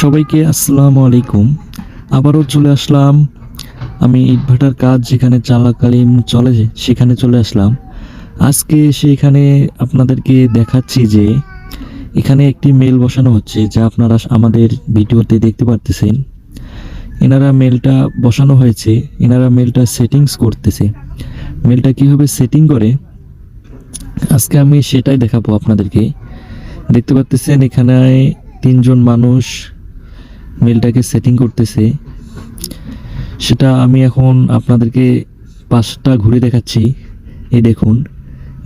সবাইকে আসসালামু আলাইকুম। আবারও চলে আসলাম আমি ইটভাটার কাজ যেখানে চলাকালীন সেখানে চলে আসলাম। আজকে সেখানে আপনাদেরকে দেখাচ্ছি যে এখানে একটি মেল বসানো হচ্ছে, যা আপনারা আমাদের ভিডিওতে দেখতে পারতেছেন। এনারা মেলটা বসানো হয়েছে, এনারা মেলটা সেটিংস করতেছে। মেলটা কিভাবে সেটিং করে আজকে আমি সেটাই দেখাবো আপনাদেরকে। দেখতে পাচ্ছেন এখানে 3জন মানুষ মেলটাকে সেটিং করতেছে। সেটা আমি এখন আপনাদেরকে পাশটা ঘুরে দেখাচ্ছি। এই দেখুন,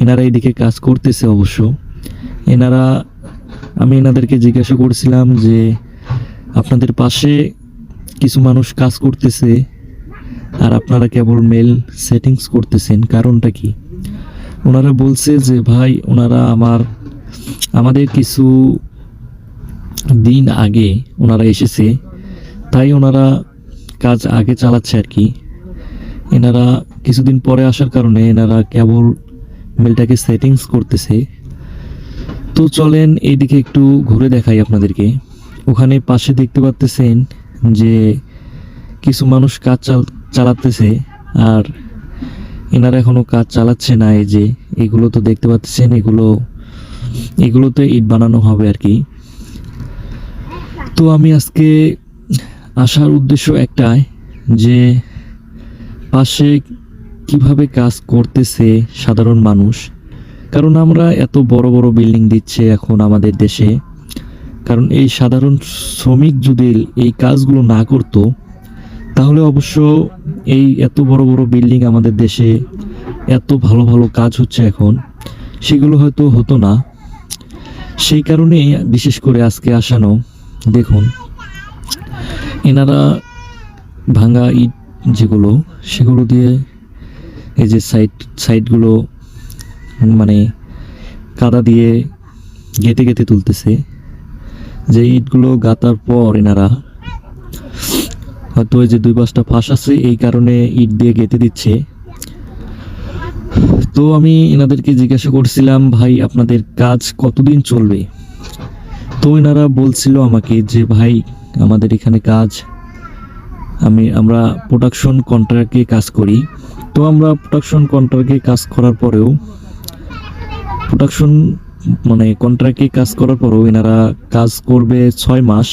এনারা এইদিকে কাজ করতেছে। অবশ্য আমি এনাদেরকে জিজ্ঞাসা করছিলাম যে আপনাদের পাশে কিছু মানুষ কাজ করতেছে আর আপনারা কেবল মেল সেটিংস করতেছেন, কারণটা কি? ওনারা বলছে যে ভাই, আমাদের কিছু দিন আগে ওনারা এসেছে, তাই ওনারা কাজ আগে চালাচ্ছে আর কি। এনারা কিছুদিন পরে আসার কারণে এনারা কেবল মেলটাকে সেটিংস করতেছে। তো চলেন এইদিকে একটু ঘুরে দেখাই আপনাদেরকে। ওখানে পাশে দেখতে পাচ্ছেন যে কিছু মানুষ কাজ চালাতেছে, আর এনারা এখনো কাজ চালাচ্ছে না। এই যে এগুলো তো দেখতে পাচ্ছেন, এগুলোতে ইট বানানো হবে আর কি। তো আমি আজকে আসার উদ্দেশ্য একটাই, যে পাশে কিভাবে কাজ করতেছে সাধারণ মানুষ। কারণ আমরা এত বড় বড় বিল্ডিং দিচ্ছে এখন আমাদের দেশে, কারণ এই সাধারণ শ্রমিক যদি এই কাজগুলো না করতো, তাহলে অবশ্য এই এত বড় বড় বিল্ডিং আমাদের দেশে এত ভালো ভালো কাজ হচ্ছে এখন, সেগুলো হয়তো হতো না। সেই কারণে বিশেষ করে আজকে আসানো। দেখুন, এনারা ভাঙা ইট সেগুলো দিয়ে এই যে সাইডগুলো মানে কাদা দিয়ে গেঁথে গেঁথে তুলতেছে। যে ইটগুলো গাঁথার পর এনারা হয়তো ওই যে 2-5টা ফাঁস আছে, এই কারণে ইট দিয়ে গেঁথে দিচ্ছে। তো আমি এনাদেরকে জিজ্ঞাসা করছিলাম, ভাই আপনাদের কাজ কতদিন চলবে? তো এনারা বলছিল আমাকে যে ভাই, আমাদের এখানে কাজ আমরা প্রোডাকশন কন্ট্রাক্টে কাজ করি। তো আমরা প্রোডাকশন কন্ট্রাক্টে কাজ করার পরেও কন্ট্রাক্টে কাজ করার পরেও এনারা কাজ করবে 6 মাস।